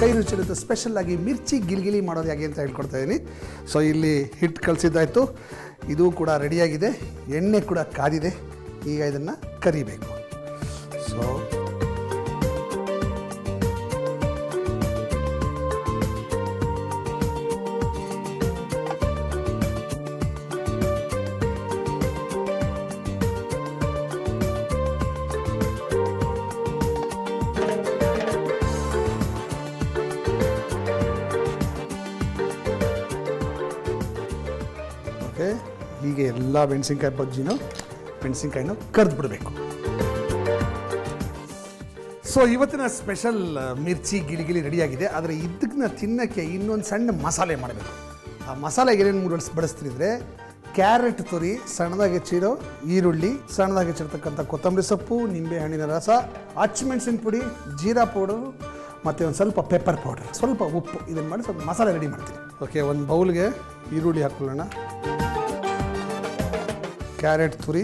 ಕೈ ರುಚಿರುತ್ತೆ. ಸ್ಪೆಷಲ್ ಆಗಿ ಮಿರ್ಚಿ ಗಿಲಿಗಿಲಿ ಮಾಡೋದು ಹೇಗೆ ಅಂತ ಹೇಳ್ಕೊಡ್ತಾ ಇದ್ದೀನಿ. ಸೊ ಇಲ್ಲಿ ಹಿಟ್ಟು ಕಲಸಿದ್ದಾಯಿತು, ಇದು ಕೂಡ ರೆಡಿಯಾಗಿದೆ, ಎಣ್ಣೆ ಕೂಡ ಕಾದಿದೆ. ಈಗ ಇದನ್ನು ಕರಿಬೇಕು. ಸೊ ಹೀಗೆ ಎಲ್ಲ ಮೆಣಸಿನ್ಕಾಯಿ ಬಜ್ಜಿನೂ ಮೆಣಸಿನ್ಕಾಯಿನೂ ಕರೆದು ಬಿಡಬೇಕು. ಸೊ ಇವತ್ತಿನ ಸ್ಪೆಷಲ್ ಮಿರ್ಚಿ ಗಿಲಿಗಿಲಿ ರೆಡಿಯಾಗಿದೆ. ಆದರೆ ಇದನ್ನ ತಿನ್ನೋಕ್ಕೆ ಇನ್ನೊಂದು ಸಣ್ಣ ಮಸಾಲೆ ಮಾಡಬೇಕು. ಆ ಮಸಾಲೆಗೆ ಏನೇನು ಬಳಸ್ತೀನಿ ಅಂದರೆ ಕ್ಯಾರೆಟ್ ತುರಿ, ಸಣ್ಣದಾಗಿ ಹೆಚ್ಚಿರೋ ಈರುಳ್ಳಿ, ಸಣ್ಣದಾಗಿ ಹೆಚ್ಚಿರ್ತಕ್ಕಂಥ ಕೊತ್ತಂಬರಿ ಸೊಪ್ಪು, ನಿಂಬೆ ಹಣ್ಣಿನ ರಸ, ಹಸಿಮೆಣಸಿನ ಪುಡಿ, ಜೀರಾ ಪೌಡರು ಮತ್ತು ಒಂದು ಸ್ವಲ್ಪ ಪೆಪ್ಪರ್ ಪೌಡರ್, ಸ್ವಲ್ಪ ಉಪ್ಪು, ಇದನ್ನು ಮಾಡಿ ಸ್ವಲ್ಪ ಮಸಾಲೆ ರೆಡಿ ಮಾಡ್ತೀನಿ. ಓಕೆ, ಒಂದು ಬೌಲ್ಗೆ ಈರುಳ್ಳಿ ಹಾಕ್ಕೊಳ್ಳೋಣ. ಕ್ಯಾರೆಟ್ ತುರಿ,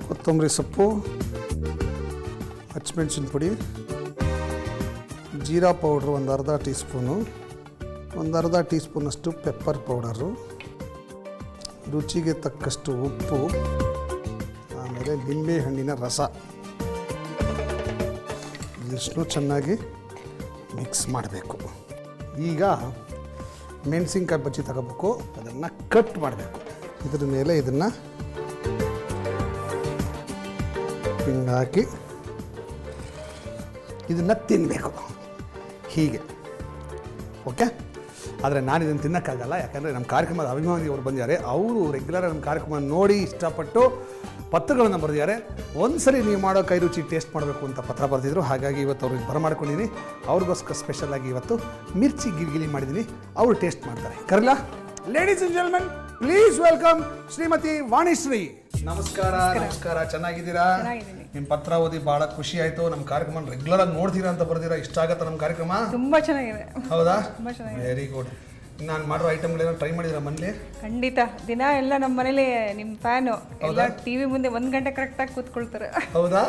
ಕೊತ್ತಂಬರಿ ಸೊಪ್ಪು, ಹಸಿಮೆಣಸಿನ ಪುಡಿ, ಜೀರಾ ಪೌಡ್ರು ಒಂದು ಅರ್ಧ ಟೀ ಸ್ಪೂನು, ಒಂದು ಅರ್ಧ ಟೀ ಸ್ಪೂನಷ್ಟು ಪೆಪ್ಪರ್ ಪೌಡರು, ರುಚಿಗೆ ತಕ್ಕಷ್ಟು ಉಪ್ಪು, ಆಮೇಲೆ ನಿಂಬೆ ಹಣ್ಣಿನ ರಸ. ಇದಿಷ್ಟು ಚೆನ್ನಾಗಿ ಮಿಕ್ಸ್ ಮಾಡಬೇಕು. ಈಗ ಮೆಣಸಿನ್ಕಾಯಿ ಬಜ್ಜಿ ತಗೋಬೇಕು, ಅದನ್ನು ಕಟ್ ಮಾಡಬೇಕು. ಇದ್ರ ಮೇಲೆ ಇದನ್ನು ಹಿಂಗೆ ಹಾಕಿ ಇದನ್ನು ತಿನ್ನಬೇಕು ಹೀಗೆ. ಓಕೆ, ಆದರೆ ನಾನು ಇದನ್ನು ತಿನ್ನೋಕ್ಕಾಗಲ್ಲ, ಯಾಕಂದರೆ ನಮ್ಮ ಕಾರ್ಯಕ್ರಮದ ಅಭಿಮಾನಿ ಅವರು ಬಂದಿದ್ದಾರೆ. ಅವರು ರೆಗ್ಯುಲರ್ ನಮ್ಮ ಕಾರ್ಯಕ್ರಮ ನೋಡಿ ಇಷ್ಟಪಟ್ಟು ಪತ್ರಗಳನ್ನು ಬರೆದಿದ್ದಾರೆ. ಒಂದು ಸರಿ ನೀವು ಮಾಡೋ ಕೈ ರುಚಿ ಟೇಸ್ಟ್ ಮಾಡಬೇಕು ಅಂತ ಪತ್ರ ಬರೆದಿದ್ರು. ಹಾಗಾಗಿ ಇವತ್ತು ಅವ್ರಿಗೆ ಬರಮಾಡ್ಕೊಂಡಿದ್ದೀನಿ. ಅವ್ರಿಗೋಸ್ಕರ ಸ್ಪೆಷಲಾಗಿ ಇವತ್ತು ಮಿರ್ಚಿ ಗಿಲಿಗಿಲಿ ಮಾಡಿದ್ದೀನಿ. ಅವರು ಟೇಸ್ಟ್ ಮಾಡ್ತಾರೆ. ಕರಲಾ? Ladies and gentlemen, please welcome Shrimati Vanishree. ನಮಸ್ಕಾರ. ನಮಸ್ಕಾರ, ಚೆನ್ನಾಗಿದ್ದೀರಾ? ನಿಮ್ಮ ಪತ್ರ ಓದಿ ಬಹಳ ಖುಷಿ ಆಯ್ತು. ನಮ್ಮ ಕಾರ್ಯಕ್ರಮ ರೆಗ್ಯುಲರ್ ಆಗಿ ನೋಡ್ತೀರಾ ಅಂತ ಬರ್ದಿರಾ. ಇಷ್ಟ ಆಗತ್ತಾ ನಮ್ಮ ಕಾರ್ಯಕ್ರಮ? ತುಂಬಾ ಚೆನ್ನಾಗಿದೆ. ಹೌದಾ? Very good. ನಾನು ಮಾಡೋ ಐಟಮ್ಗಳೇನೋ ಟ್ರೈ ಮಾಡಿದ್ದೀರಾ ಮನೇಲಿ? ಖಂಡಿತ. ದಿನ ಎಲ್ಲ ನಮ್ಮ ಮನೇಲಿ ನಿಮ್ಮ ಫ್ಯಾನು ಎಲ್ಲ ಟಿವಿ ಮುಂದೆ 1 ಗಂಟೆ ಕರೆಕ್ಟಾಗಿ ಕೂತ್ಕೊಳ್ತಾರೆ. ಹೌದಾ?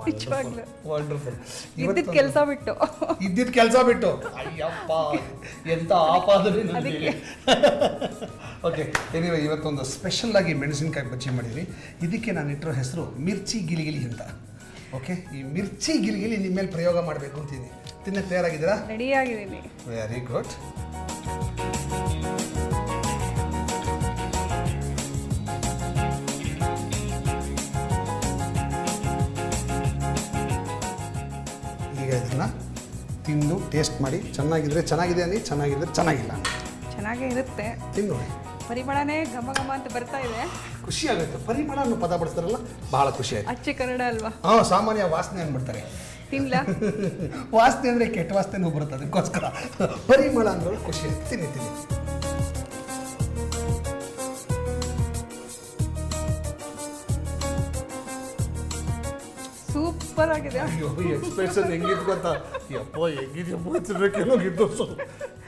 ನಿಜವಾಗ್ಲೂ ವಂಡರ್ಫುಲ್. ಇದ್ದಿದ್ದ ಕೆಲಸ ಬಿಟ್ಟು ಅಯ್ಯಪ್ಪ ಎಂತ ಆಪಾದನೆ ನನಗೆ. ಓಕೆ, ಏನಿವೆ ಇವತ್ತೊಂದು ಸ್ಪೆಷಲ್ ಆಗಿ ಮೆಣಸಿನ್ಕಾಯಿ ಬಜ್ಜಿ ಮಾಡಿದ್ವಿ. ಇದಕ್ಕೆ ನಾನು ಇಟ್ಟಿರೋ ಹೆಸರು ಮಿರ್ಚಿ ಗಿಲಿಗಿಲಿ ಅಂತ. ಓಕೆ, ಈ ಮಿರ್ಚಿ ಗಿಲಿಗಿಲಿ ನಿಮ್ಮ ಮೇಲೆ ಪ್ರಯೋಗ ಮಾಡಬೇಕು ಅಂತೀನಿ. ತಿನ್ನಕ್ಕೆ ತಯಾರಾಗಿದ್ದೀರಾ? ರೆಡಿ ಆಗಿದ್ದೀನಿ. Very good. ಈಗ ಇದನ್ನು ತಿಂದು ಟೇಸ್ಟ್ ಮಾಡಿ, ಚೆನ್ನಾಗಿದ್ರೆ ಚೆನ್ನಾಗಿದೆ ಅನ್ನಿ, ಚೆನ್ನಾಗಿದ್ರೆ ಚೆನ್ನಾಗಿಲ್ಲ ಚೆನ್ನಾಗೇ ಇರುತ್ತೆ. ತಿಂದು ಪರಿಮಳನೇ ಘಮ ಘಮ ಅಂತ ಬರ್ತಾ ಇದೆ. ಖುಷಿ ಆಗುತ್ತೆ. ಪರಿಮಳ ಅನ್ನೋ ಪದ ಬಳಸ್ತಾರಲ್ಲ, ಬಹಳ ಖುಷಿ ಆಯ್ತು. ಅಚ್ಚೆ ಕನ್ನಡ ಅಲ್ವಾ? ಸಾಮಾನ್ಯ ವಾಸನೆ ಅಂದ್ಬಿಡ್ತಾರೆ. ತಿನ್ಲ ವಾಸನೆ ಅಂದರೆ ಕೆಟ್ಟ ವಾಸನೆನೂ ಬರುತ್ತೆ. ಅದಕ್ಕೋಸ್ಕರ ಪರಿಮಳ ಅಂದ್ರೆ ಖುಷಿ ಆಯ್ತು. ತಿನ್ನಿ. ಸೂಪರ್ ಆಗಿದೆ. ಅಯ್ಯೋ, ಎಕ್ಸ್ಪ್ರೆಷನ್ ಹೆಂಗಿತ್ತು ಗೊತ್ತಾ? ಯಪ್ಪ ಹೆಂಗಿದ್ಯಪ್ಪ ತಿನ್ನೋಕ್ಕಿದ್ದು.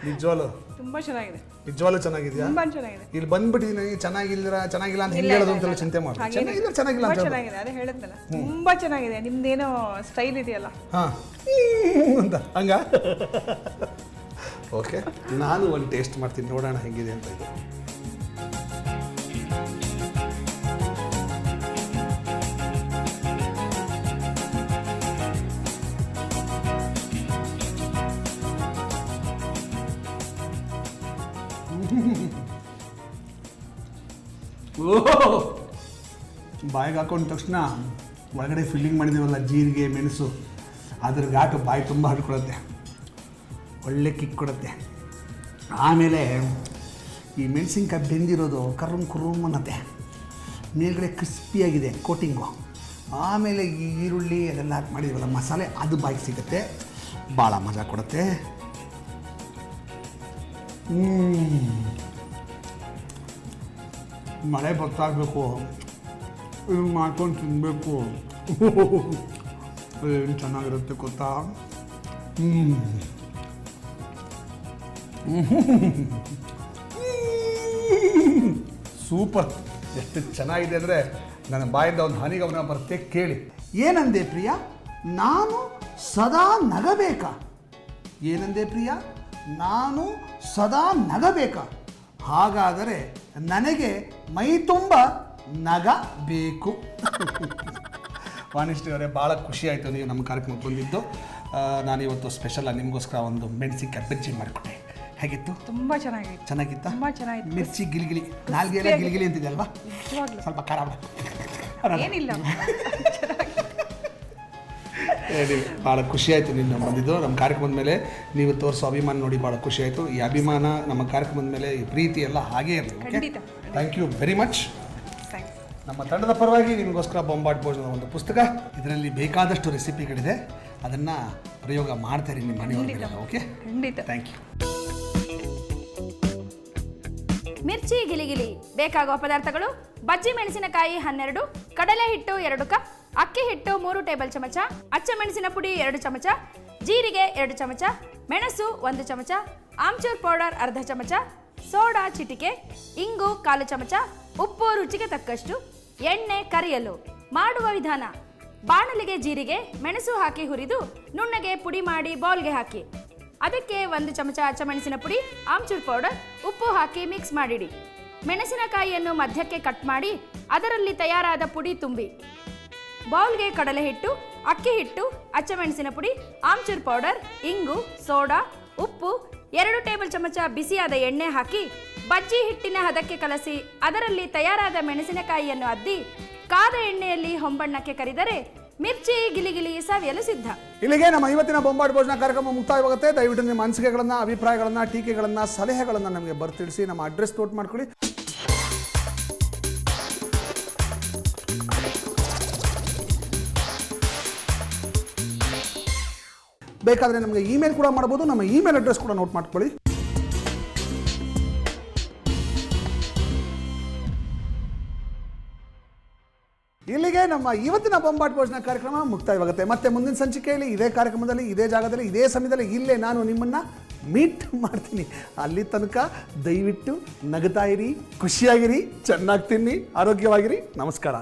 ನಿಜವಾಗ್ಲೂ ತುಂಬಾ ಚೆನ್ನಾಗಿದೆ. ನಿಜವಾಗ್ಲೂ ಚೆನ್ನಾಗಿದೆಯಾ? ತುಂಬಾ ಚೆನ್ನಾಗಿದೆ. ಇಲ್ಲಿ ಬಂದ್ಬಿಟ್ಟಿದ್ದೀನಿ, ಚೆನ್ನಾಗಿಲ್ಲ ಅಂತ ಹಿಂಗೆ ಹೇಳೋದು ಅಂತೆಲ್ಲ ಚಿಂತೆ ಮಾಡಿ. ಚೆನ್ನಾಗಿಲ್ಲ ಅಂತ ಚೆನ್ನಾಗಿದೆ, ಅದೇ ಹೇಳಿದ್ನಲ್ಲ. ತುಂಬಾ ಚೆನ್ನಾಗಿದೆ. ನಿಮ್ದೇನೋ ಸ್ಟೈಲ್ ಇದೆಯಲ್ಲ, ಅಂತ ಹಂಗ. ಓಕೆ, ನಾನು ಒಂದು ಟೇಸ್ಟ್ ಮಾಡ್ತೀನಿ, ನೋಡೋಣ ಹೆಂಗಿದೆ ಅಂತ. ಇದು ಬಾಯಿಗೆ ಹಾಕೊಂಡ ತಕ್ಷಣ ಒಳಗಡೆ ಫಿಲ್ಲಿಂಗ್ ಮಾಡಿದ್ದೀವಲ್ಲ, ಜೀರಿಗೆ ಮೆಣಸು, ಅದ್ರ ಘಾಟು ಬಾಯಿ ತುಂಬ ಹಡ್ಕೊಳುತ್ತೆ, ಒಳ್ಳೆ ಕಿಕ್ ಕೊಡುತ್ತೆ. ಆಮೇಲೆ ಈ ಮೆಣಸಿನ್ಕಾಯಿ ಬೆಂದಿರೋದು ಕುರುಮ್ ಅನ್ನತ್ತೆ, ಮೇಲ್ಗಡೆ ಕ್ರಿಸ್ಪಿಯಾಗಿದೆ ಕೋಟಿಂಗು. ಆಮೇಲೆ ಈ ಈರುಳ್ಳಿ ಅದೆಲ್ಲ ಹಾಕಿ ಮಾಡಿದ್ದೀವಲ್ಲ ಮಸಾಲೆ, ಅದು ಬಾಯಿಗೆ ಸಿಗುತ್ತೆ, ಭಾಳ ಮಜಾ ಕೊಡುತ್ತೆ. ಮಳೆ ಗೊತ್ತಾಗಬೇಕು, ಇದು ಮಾಡ್ಕೊಂಡು ತಿನ್ನಬೇಕು. ಏನು ಚೆನ್ನಾಗಿರುತ್ತೆ ಗೊತ್ತಾ? ಸೂಪರ್. ಎಷ್ಟು ಚೆನ್ನಾಗಿದೆ ಅಂದರೆ ನನ್ನ ಬಾಯಿಂದ ಒಂದು ಹನಿಗಮನ ಬರುತ್ತೆ, ಕೇಳಿ. ಏನಂದೆ ಪ್ರಿಯಾ? ನಾನು ಸದಾ ನಗಬೇಕಾ? ಏನಂದೆ ಪ್ರಿಯ? ನಾನು ಸದಾ ನಗಬೇಕಾ? ಹಾಗಾದರೆ ನನಗೆ ಮೈ ತುಂಬ ನಗ ಬೇಕು. ವಾಣಿಶ್ರೀ ಅವರೇ, ಭಾಳ ಖುಷಿ ಆಯಿತು ನೀವು ನಮ್ಮ ಕಾರ್ಯಕ್ರಮಕ್ಕೆ ಬಂದಿದ್ದು. ನಾನಿವತ್ತು ಸ್ಪೆಷಲ್ ನಿಮಗೋಸ್ಕರ ಒಂದು ಮೆಣಸಿನ್ಕಾಯಿ ಬಜ್ಜಿ ಮಾಡಿಕೊಟ್ಟೆ. ಹೇಗಿತ್ತು? ತುಂಬ ಚೆನ್ನಾಗಿತ್ತು. ಚೆನ್ನಾಗಿತ್ತಾ? ತುಂಬ ಚೆನ್ನಾಗಿತ್ತು. ಮಿರ್ಚಿ ಗಿಲಿಗಿಲಿ, ನಾಲ್ಗೆ ಎಲ್ಲ ಗಿಲಿಗಿಲಿ ಅಂತಿದೆ ಅಲ್ವಾ? ನಿಜವಾಗ್ಲೂ ಸ್ವಲ್ಪ ಖಾರ ಏನಿಲ್ಲ. ಭಾಳ ಖುಷಿ ಆಯಿತು ನೀವು ಬಂದಿದ್ದು. ನಮ್ಮ ಕಾರ್ಯಕ್ರಮದ ಮೇಲೆ ನೀವು ತೋರಿಸೋ ಅಭಿಮಾನ ನೋಡಿ ಭಾಳ ಖುಷಿ ಆಯಿತು. ಈ ಅಭಿಮಾನ ನಮ್ಮ ಕಾರ್ಯಕ್ರಮದ ಮೇಲೆ ಈ ಪ್ರೀತಿ ಎಲ್ಲ ಹಾಗೇ ಇರಲಿ. ಖಂಡಿತ. Thank you very much. ನಮ್ಮ ತಂಡದ ಪರವಾಗಿ ನಿಮಗೋಸ್ಕರ ಬೊಂಬಾಟ್ ಭೋಜನದ ಒಂದು ಪುಸ್ತಕ, ಇದರಲ್ಲಿ ಬೇಕಾದಷ್ಟು ರೆಸಿಪಿಗಳಿದೆ, ಅದನ್ನು ಪ್ರಯೋಗ ಮಾಡ್ತಾರೆ ನಿಮ್ಮ ಮನೆಯವರಿಗೆ. ಓಕೆ, ಖಂಡಿತ. Thank you. ಮಿರ್ಚಿ ಗಿಲಿಗಿಲಿ ಬೇಕಾಗುವ ಪದಾರ್ಥಗಳು: ಬಜ್ಜಿ ಮೆಣಸಿನಕಾಯಿ 12, ಕಡಲೆ ಹಿಟ್ಟು 2 ಕಪ್, ಅಕ್ಕಿ ಹಿಟ್ಟು 3 ಟೇಬಲ್ ಚಮಚ, ಅಚ್ಚ ಮೆಣಸಿನ ಪುಡಿ 2 ಚಮಚ, ಜೀರಿಗೆ 2 ಚಮಚ, ಮೆಣಸು 1 ಚಮಚ, ಆಮ್ಚೂರ್ ಪೌಡರ್ ಅರ್ಧ ಚಮಚ, ಸೋಡಾ ಚಿಟಿಕೆ, ಇಂಗು 1/4 ಚಮಚ, ಉಪ್ಪು ರುಚಿಗೆ ತಕ್ಕಷ್ಟು, ಎಣ್ಣೆ ಕರಿಯಲು. ಮಾಡುವ ವಿಧಾನ: ಬಾಣಲಿಗೆ ಜೀರಿಗೆ ಮೆಣಸು ಹಾಕಿ ಹುರಿದು ನುಣ್ಣಗೆ ಪುಡಿ ಮಾಡಿ ಬೌಲ್ಗೆ ಹಾಕಿ. ಅದಕ್ಕೆ 1 ಚಮಚ ಅಚ್ಚಮೆಣಸಿನ ಪುಡಿ, ಆಮ್ಚೂರ್ ಪೌಡರ್, ಉಪ್ಪು ಹಾಕಿ ಮಿಕ್ಸ್ ಮಾಡಿಡಿ. ಮೆಣಸಿನಕಾಯಿಯನ್ನು ಮಧ್ಯಕ್ಕೆ ಕಟ್ ಮಾಡಿ ಅದರಲ್ಲಿ ತಯಾರಾದ ಪುಡಿ ತುಂಬಿ. ಬೌಲ್ಗೆ ಕಡಲೆ ಹಿಟ್ಟು, ಅಕ್ಕಿ ಹಿಟ್ಟು, ಅಚ್ಚಮೆಣಸಿನ ಪುಡಿ, ಆಮ್ಚೂರ್ ಪೌಡರ್, ಇಂಗು, ಸೋಡಾ, ಉಪ್ಪು, 2 ಟೇಬಲ್ ಚಮಚ ಬಿಸಿಯಾದ ಎಣ್ಣೆ ಹಾಕಿ ಬಜ್ಜಿ ಹಿಟ್ಟಿನ ಹದಕ್ಕೆ ಕಲಸಿ ಅದರಲ್ಲಿ ತಯಾರಾದ ಮೆಣಸಿನಕಾಯಿಯನ್ನು ಅದ್ದಿ ಕಾದ ಎಣ್ಣೆಯಲ್ಲಿ ಹೊಂಬಣ್ಣಕ್ಕೆ ಕರಿದರೆ ಮಿರ್ಚಿ ಗಿಲಿಗಿಲಿ ಸವಿಯಲು ಸಿದ್ಧ. ಇಲ್ಲಿಗೆ ನಮ್ಮ ಇವತ್ತಿನ ಬೊಂಬಾಟ್ ಭೋಜನ ಕಾರ್ಯಕ್ರಮ ಮುಕ್ತಾಯವಾಗುತ್ತೆ. ದಯವಿಟ್ಟು ನಿಮ್ಮ ಅನಿಸಿಕೆಗಳನ್ನು, ಅಭಿಪ್ರಾಯಗಳನ್ನು, ಟೀಕೆಗಳನ್ನು, ಸಲಹೆಗಳನ್ನು ನಮಗೆ ಬರ್ತಿಳಿಸಿ. ನಮ್ಮ ಅಡ್ರೆಸ್ ನೋಟ್ ಮಾಡ್ಕೊಳ್ಳಿ. ಬೇಕಾದರೆ ನಮಗೆ ಇಮೇಲ್ ಕೂಡ ಮಾಡ್ಬೋದು. ನಮ್ಮ ಇಮೇಲ್ ಅಡ್ರೆಸ್ ಕೂಡ ನೋಟ್ ಮಾಡ್ಕೊಳ್ಳಿ. ಇಲ್ಲಿಗೆ ನಮ್ಮ ಇವತ್ತಿನ ಬೊಂಬಾಟ್ ಭೋಜನ ಕಾರ್ಯಕ್ರಮ ಮುಕ್ತಾಯವಾಗುತ್ತೆ. ಮತ್ತೆ ಮುಂದಿನ ಸಂಚಿಕೆಯಲ್ಲಿ ಇದೇ ಕಾರ್ಯಕ್ರಮದಲ್ಲಿ, ಇದೇ ಜಾಗದಲ್ಲಿ, ಇದೇ ಸಮಯದಲ್ಲಿ ಇಲ್ಲೇ ನಾನು ನಿಮ್ಮನ್ನು ಮೀಟ್ ಮಾಡ್ತೀನಿ. ಅಲ್ಲಿ ತನಕ ದಯವಿಟ್ಟು ನಗ್ತಾ ಇರಿ, ಖುಷಿಯಾಗಿರಿ, ಚೆನ್ನಾಗಿ ತಿನ್ನಿ, ಆರೋಗ್ಯವಾಗಿರಿ. ನಮಸ್ಕಾರ.